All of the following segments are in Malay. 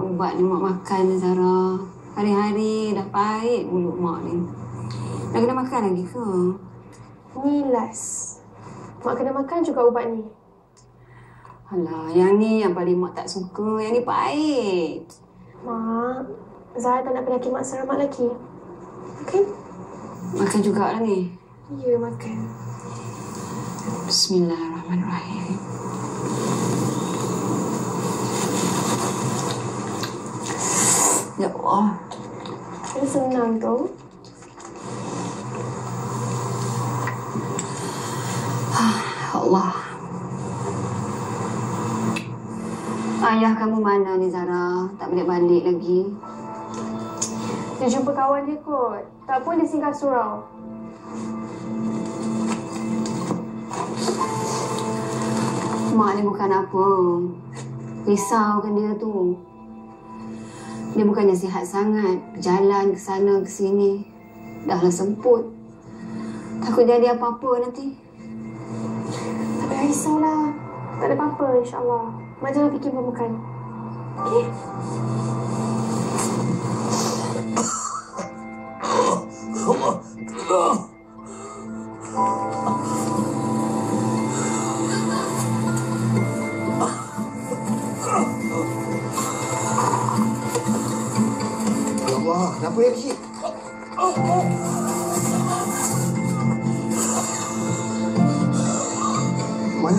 ubat ni mak makan, Zara. Hari-hari dah pahit mulut mak ni. Nak kena makan lagi ke? Ni last. Mak kena makan juga ubat ni. Alah, yang ni yang paling mak tak suka. Yang ni pahit. Mak, Zara tak nak penyakit mak selamat lagi. Okey? Makan jugalah ni. Ya, makan. Bismillahirrahmanirrahim. Ya Allah. Ini senang tu. Allah. Ayah kamu mana ni, Zara? Tak balik-balik lagi. Dia jumpa kawan dia kot. Tak pun dia singgah surau. Mak ni bukan apa. Risaukan dia tu. Dia bukannya sihat sangat. Berjalan ke sana ke sini. Dahlah semput. Takut jadi apa-apa nanti. Tak payah risaulah. Tak ada apa-apa, insyaAllah. Mak jangan fikir makan. Okey? Allah, tolong. Allah, kenapa ya, Cik? Mana?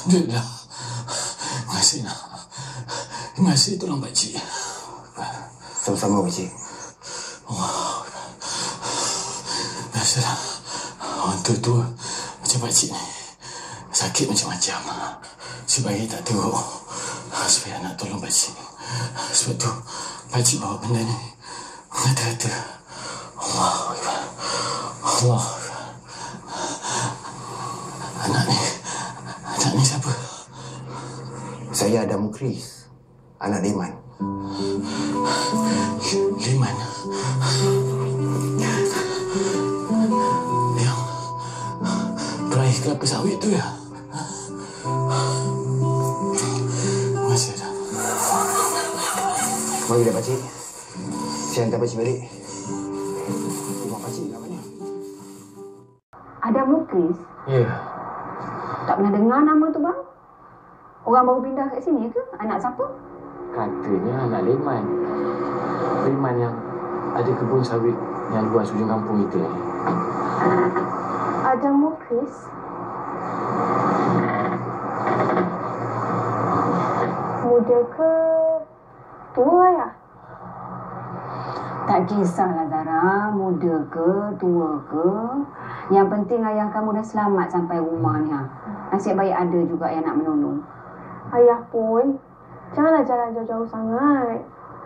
Alhamdulillah. Terima kasih nak. Terima kasih tolong pakcik. Sama-sama, Pakcik. Allah. Biasalah. Orang tua-tua macam pakcik ni. Sakit macam-macam. Sebagai tak teruk. Supaya nak tolong pakcik. Sebab tu pakcik bawa benda ni. Mengata-kata. Allah. Allah. Anak ni siapa? Saya Adam Mukris, anak Leman. Leman? Yang peraih kelapa sawit tu ya? Terima kasih, Adam. Mari dah, Pakcik. Saya hantar Pakcik balik. Rumah Pakcik kat mana? Adam Mukris? Ya. Tak pernah dengar nama tu, bang? Orang baru pindah kat sini ke? Anak siapa? Katanya anak Leman. Leman yang ada kebun sawit yang luas hujung kampung kita ni. Adam Mukris? Muda ke tua ya? Tak kisahlah, Zara. Muda ke, tua ke. Yang penting ayah kamu dah selamat sampai rumah ni. Nasib baik ada juga yang nak menolong. Ayah pun, janganlah jalan jauh-jauh sangat.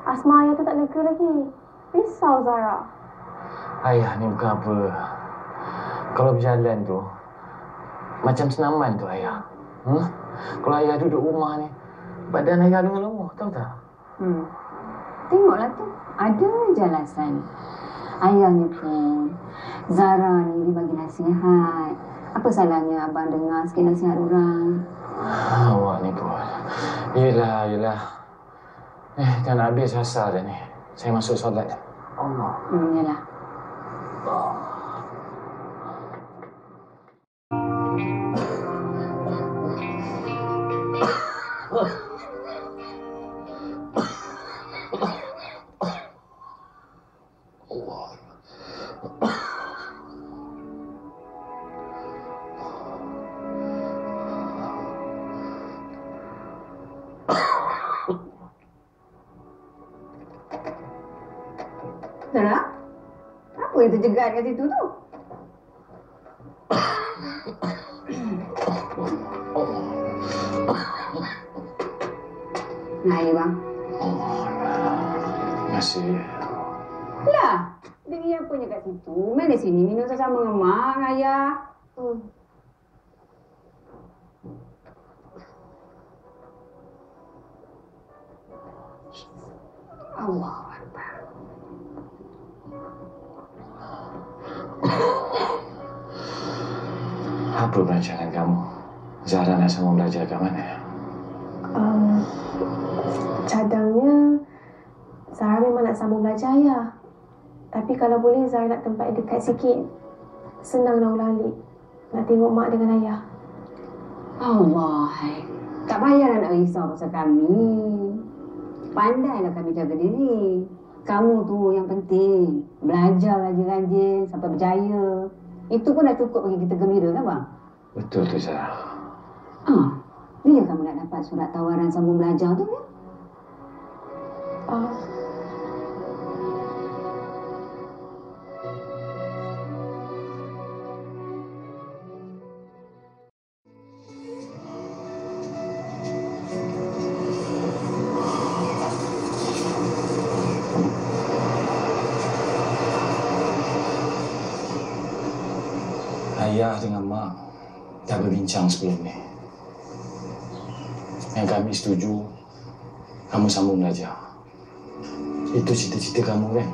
Asma ayah tu tak lega lagi. Risau Zara. Ayah ni bukan apa. Kalau berjalan tu, macam senaman tu ayah. Kalau ayah duduk rumah ni, badan ayah dengan lemah, tahu tak? Tengoklah tu. Ada je alasan. Ayahnya pun, Zara ni dia bagi nasihat. Apa salahnya abang dengar sikit nasihat orang? Awak ni pun. Yelah. Dah nak habis asar dah ni. Saya masuk solat. Allah. Yalah. Zara? Apa yang terjegat kat situ tu? Nah, bang. Terima kasih. Lah, dia punya kat situ. Mana sini minum sama dengan mak, ayah. Allah Akbar. Apa perancangan kamu? Zahra nak sama belajar kat mana? Cadangnya Zahra memang nak sambung belajar, ayah. Tapi kalau boleh Zahra nak tempat dekat sikit. Senang nak ulang alik. Nak tengok mak dengan ayah. Allah, tak payahlah nak risau pasal kami. Pandailah kami jaga diri. Kamu tu yang penting. Belajar rajin-rajin sampai berjaya. Itu pun dah cukup bagi kita gembira kan, bang? Betul tu, Zahra. Bila kamu nak dapat surat tawaran sambung belajar tu, ya? Ayah dengan mak dah berbincang sebelum ni. Yang kami setuju, kamu sambung belajar. Itu cita-cita kamu kan?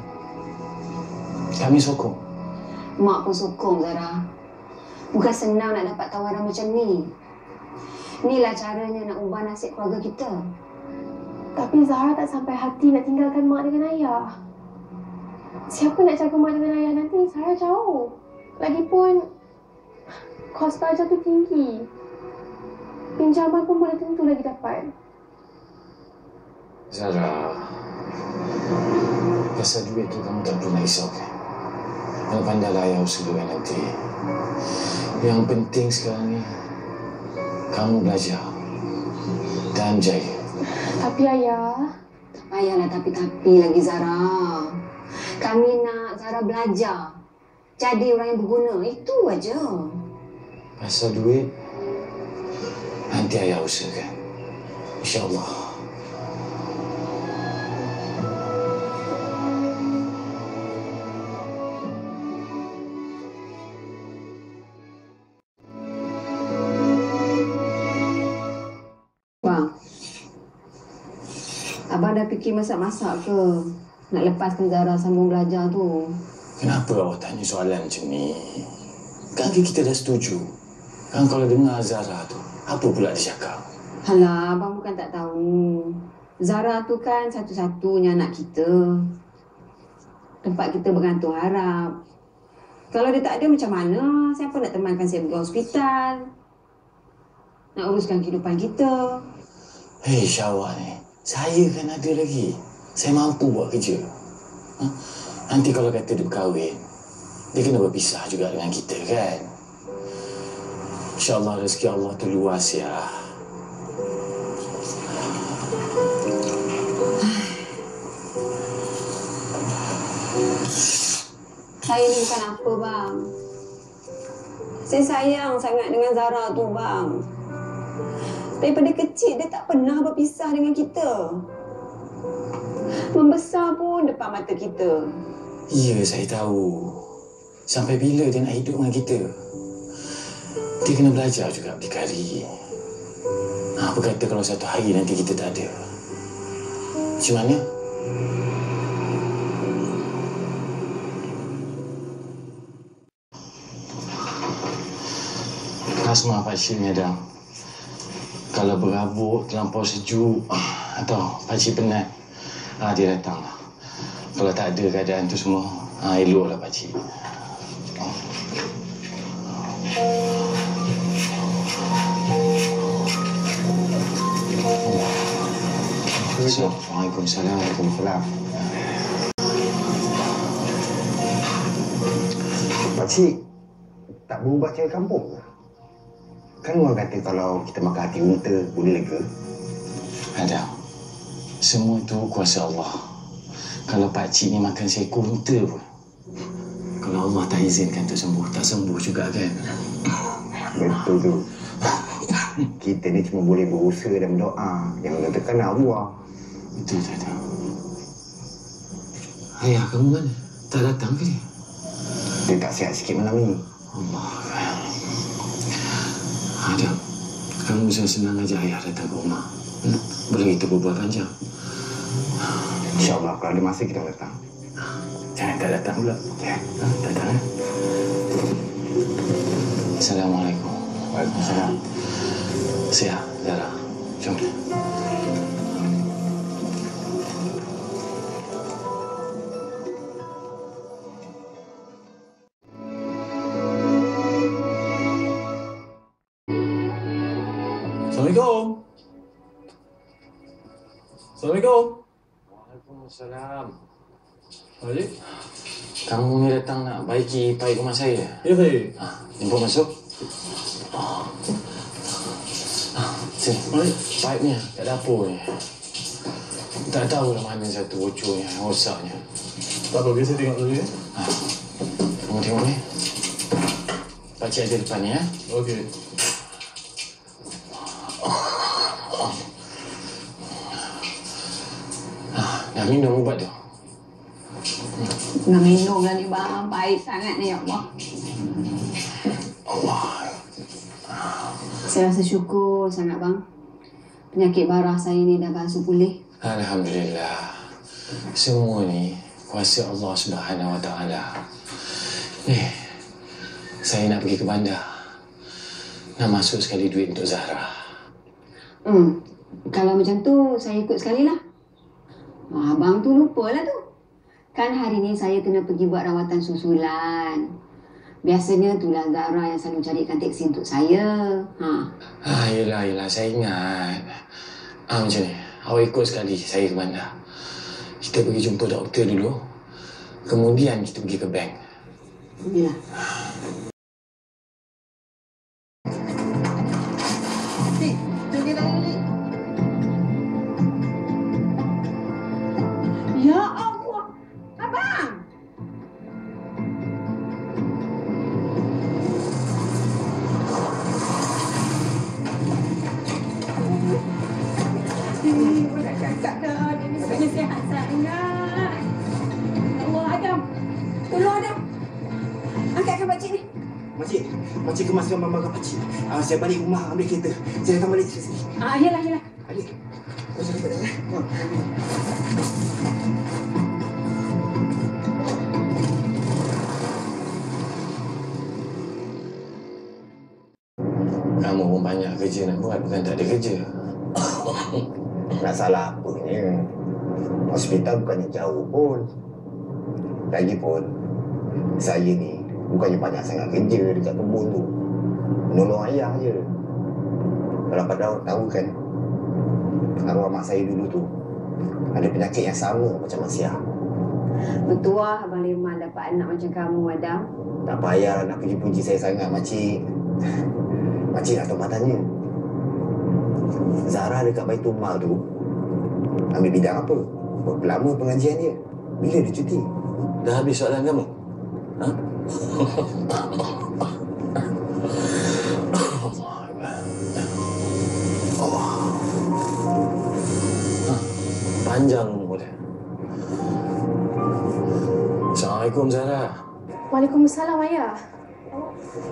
Kami sokong. Mak pun sokong, Zahra. Bukan senang nak dapat tawaran macam ni. Inilah caranya nak ubah nasib keluarga kita. Tapi Zahra tak sampai hati nak tinggalkan mak dengan ayah. Siapa nak jaga mak dengan ayah nanti? Zahra jauh. Lagipun kos belajar tu tinggi. Pinjaman pun boleh tentu lagi dapat. Zahra, pasal duit tu kamu tak perlu risaukan. Kalau pandailah ayah usahakan nanti. Yang penting sekarang ni, kamu belajar dan jaya. Tapi ayah... Tak payahlah tapi-tapi lagi, Zahra. Kami nak Zahra belajar. Jadi orang yang berguna. Itu aja. Pasal duit, nanti ayah usahakan. InsyaAllah. Bang, abang dah fikir masak-masak ke? Nak lepaskan Zahra sambung belajar tu. Kenapa awak tanya soalan macam ni? Kan kita dah setuju. Kan kalau dengar Zahra tu, apa pula dia cakap? Alah, abang bukan tak tahu. Zahra tu kan satu-satunya anak kita. Tempat kita bergantung harap. Kalau dia tak ada macam mana, siapa nak temankan saya pergi hospital? Nak uruskan kehidupan kita. Hei, Syawak ni. Saya kan ada lagi. Saya mampu buat kerja. Nanti kalau kata dia berkahwin, dia kena berpisah juga dengan kita kan? InsyaAllah rezeki Allah tu luas ya. Saya ni bukan apa, bang. Saya sayang sangat dengan Zahra tu, bang. Daripada kecil, dia tak pernah berpisah dengan kita. Membesar pun depan mata kita. Ya, saya tahu. Sampai bila dia nak hidup dengan kita? Dia kena belajar juga berdikari. Apa kata kalau satu hari nanti kita tak ada? Macam mana? Asma pakcik ni ada. Kalau berabuk, terlampau sejuk atau pakcik penat, dia datanglah. Kalau tak ada keadaan tu semua, eloklah pakcik. Waalaikumsalam. Waalaikumsalam. Pakcik, tak berubah cara kampung ke? Kan orang kata kalau kita makan hati unta, boleh lega. Adam, semua tu kuasa Allah. Kalau pakcik ni makan seekor unta pun, kalau Allah tak izinkan tu sembuh, tak sembuh juga kan? Betul tu. Kita ni cuma boleh berusaha dan berdoa. Jangan katakan nak buang. Betul tak? Ayah kamu mana? Tak datang ke dia? Dia tak sihat sikit malam ni. Allah. Adam, kamu senang ajak ayah datang ke rumah. Boleh kita berbual panjang. InsyaAllah kalau ada masa kita datang. Jangan tak datang pula. Ya. Datang, eh? Assalamualaikum. Waalaikumsalam. Siap, Zara. Jom. Assalamualaikum. Assalamualaikum. Waalaikumsalam. Balik. Kamu ni datang nak baiki paip rumah saya? Ya, saya. Jemput masuk. Sini. Mari. Paip ni kat dapur ni. Tak tahu lah mana satu bocornya, rosaknya. Tak apa, biasa tengok dulu ya. Kamu tengok ni. Pakcik ada depan ni ya. Okey. Dah minum ubat tu? Nak minum lah ni bang. Baik sangat ni ya Allah. Allah. Saya rasa syukur sangat bang. Penyakit barah saya ni dah bangsu pulih. Alhamdulillah. Semua ni kuasa Allah Subhanahu Wa Taala. Saya nak pergi ke bandar. Nak masuk sekali duit untuk Zahra. Kalau macam tu, saya ikut sekali lah. Abang tu lupalah tu. Kan hari ni saya kena pergi buat rawatan susulan. Biasanya itulah Zahra yang selalu carikan teksi untuk saya. Yelah, saya ingat. Macam ni, awak ikut sekali saya ke bandar. Kita pergi jumpa doktor dulu. Kemudian kita pergi ke bank. Yalah. Ya Allah. Abang. Cakap dah, dia ni sebenarnya sihat sangat. Allah, Adam. Tolong Adam. Angkatkan pakcik ni. Makcik kemaskan mama ke pakcik. Saya balik rumah ambil kereta. Saya datang balik sini. Yelah. Balik. Saya balik. Kamu pun banyak kerja nak buat, bukan tak ada kerja. Nak salah apanya? Hospital bukannya jauh pun. Lagipun, saya ni bukannya banyak sangat kerja dekat kebun tu. Menolong ayah je. Kalau pada tahu kan, arwah mak saya dulu tu ada penyakit yang sama macam Asia. Bertuah Abang Leman dapat anak macam kamu, Adam. Tak payah nak puji-puji saya sangat, makcik. Makcik nak tahu tanya. Zahra dekat Baitul Mal tu ambil bidang apa? Berapa lama pengajian dia? Bila dia cuti? Dah habis soalan kamu? Panjang umur dia. Assalamualaikum Zahra. Waalaikumsalam, Ayah.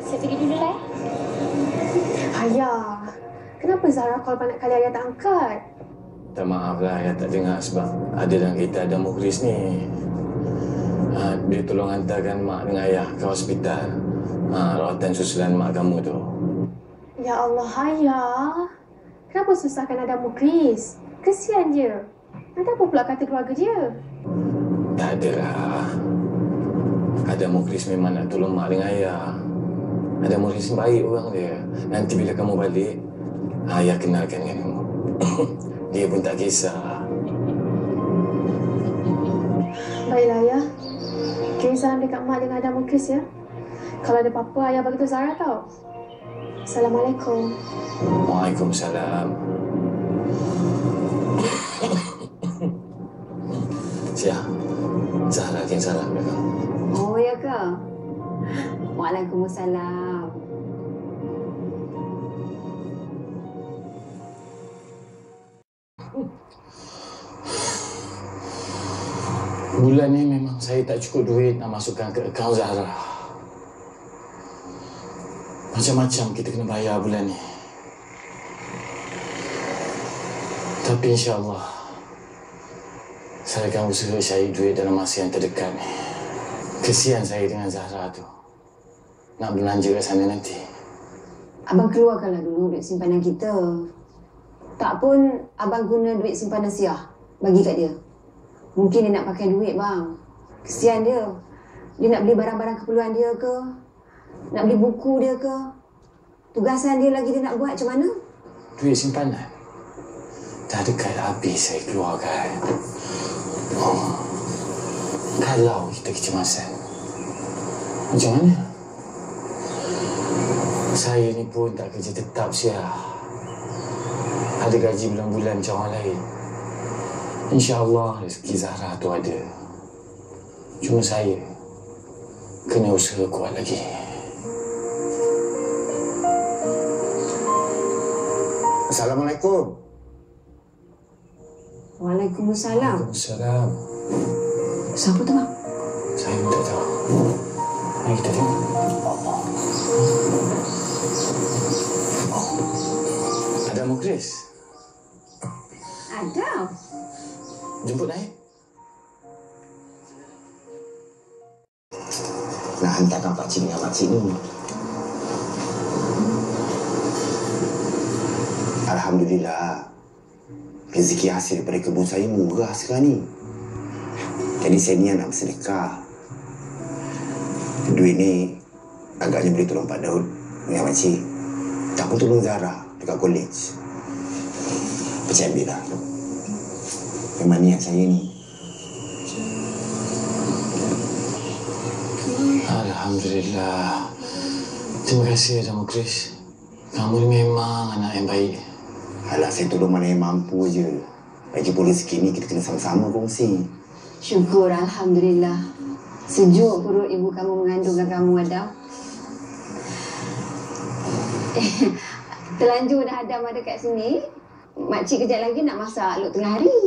Saya pergi dulu lah. Ayah, kenapa Zahra call banyak kali Ayah tak angkat? Tak maaf lah, saya tak dengar sebab ada dalam kereta ada Mukhlis ni. Dia tolong hantarkan mak dengan ayah ke hospital. Rawatan susulan mak kamu tu. Ya Allah, Ayah. Kenapa susahkan ada Mukhlis? Kesian dia. Nanti apa pula kata keluarga dia? Tak adalah. Ada Mukhlis memang nak tolong mak dengan ayah. Ada Mukhlis baik orang dia. Nanti bila kamu balik, ayah kenalkan dengan kamu. Dia pun tak kisah. Baiklah, Ayah. Kirim salam dekat mak dengan ada Mukhlis ya. Kalau ada apa-apa, Ayah bagi tahu Zahra tau. Assalamualaikum. Waalaikumsalam. Siap. Zahra kirim salam dekat kamu. Oh, ya ke? Waalaikumsalam. Bulan ni memang saya tak cukup duit nak masukkan ke akaun Zahra. Macam-macam kita kena bayar bulan ni. Tapi insya-Allah saya akan usaha cari duit dalam masa yang terdekat ni. Kesian saya dengan Zahra tu. Nak belanja kat sana nanti. Abang keluarkanlah dulu duit simpanan kita. Tak pun abang guna duit simpanan Siah. Bagi kat dia. Mungkin dia nak pakai duit, bang. Kesian dia. Dia nak beli barang-barang keperluan dia ke? Nak beli buku dia ke? Tugasan dia lagi dia nak buat macam mana? Duit simpanan? Dah dekat habis saya keluarkan. Oh. Kalau kita kecemasan, macam mana? Saya ni pun tak kerja tetap, Syah. Ada gaji bulan-bulan macam orang lain. InsyaAllah rezeki Zahra tu ada. Cuma saya kena usaha kuat lagi. Assalamualaikum. Waalaikumsalam. Waalaikumsalam. Siapa tu, bang? Saya pun tak tahu. Mari kita tengok. Ada Mukris? Ada. Jemput Naib. Nak hantarkan pakcik dengan makcik ni. Alhamdulillah. Rezeki hasil daripada kebun saya murah sekarang ni. Jadi saya niat nak bersedekah. Duit ni agaknya boleh tolong Pak Daud dengan makcik. Tak pun tolong Zahra dekat college. Percaya ambil lah. Memang niat saya ni. Alhamdulillah. Terima kasih, Ada Mukris. Kamu ni memang anak yang baik. Alah, saya tolong mana yang mampu je. Lagipun rezeki ni kita kena sama-sama kongsi. Syukur, Alhamdulillah. Sejuk perut ibu kamu mengandungkan kamu, Adam. Terlanjur dah Adam ada kat sini. Makcik kejap lagi nak masak Lok tengah hari.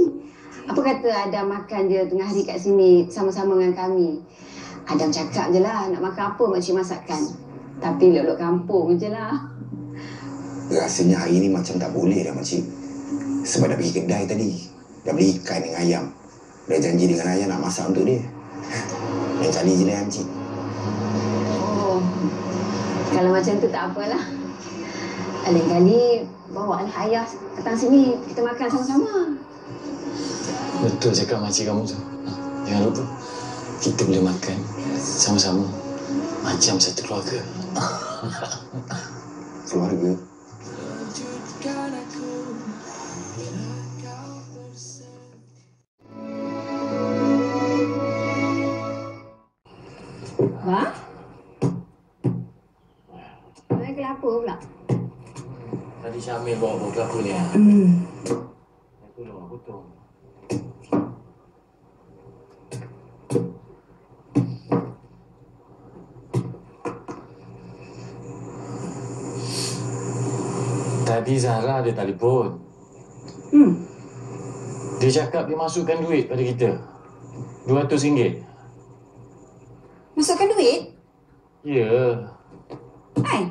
Apa kata Adam makan je tengah hari kat sini sama-sama dengan kami. Adam cakap je lah nak makan apa makcik masakkan. Tapi Lok-Lok kampung je lah. Rasanya hari ni macam tak boleh dah makcik. Sebab dah pergi kedai tadi. Dah beli ikan dengan ayam. Dah janji dengan ayah nak masak untuk dia. Lain kali je lah makcik. Oh, kalau macam tu tak apalah. Lain kali bawa lah ayah datang sini. Kita makan sama-sama. Betul cakap makcik kamu tu. Jangan lupa. Kita boleh makan sama-sama. Macam satu keluarga. Keluarga? Wah? Mana kelapa pula? Tadi Syamil bawa buah kelapa ni. Aku dah potong. Tadi Zahra ada telefon. Dia cakap dia masukkan duit pada kita. RM200. Masukkan duit? Ya. Hai.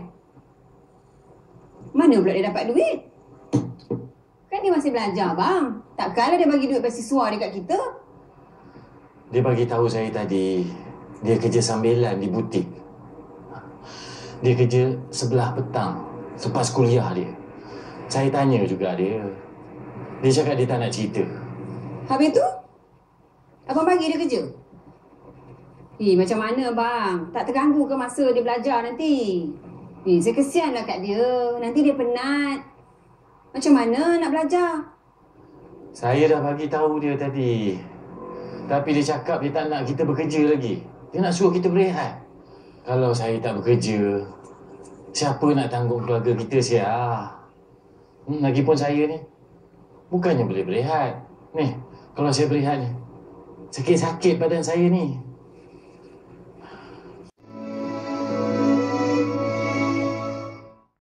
Mana pula dia dapat duit? Kan dia masih belajar, bang. Takkanlah dia bagi duit beasiswa dekat kita. Dia bagi tahu saya tadi, dia kerja sambilan di butik. Dia kerja sebelah petang, selepas kuliah dia. Saya tanya juga dia. Dia cakap dia tak nak cerita. Habis tu? Abang bagi dia kerja? Macam mana, bang? Tak terganggu ke masa dia belajar nanti? Saya kesianlah kat dia. Nanti dia penat. Macam mana nak belajar? Saya dah bagi tahu dia tadi. Tapi dia cakap dia tak nak kita bekerja lagi. Dia nak suruh kita berehat. Kalau saya tak bekerja, siapa nak tanggung keluarga kita, Syah? Lagipun saya ni, bukannya boleh berehat. Ni, kalau saya berehat ni, sakit-sakit badan saya ni.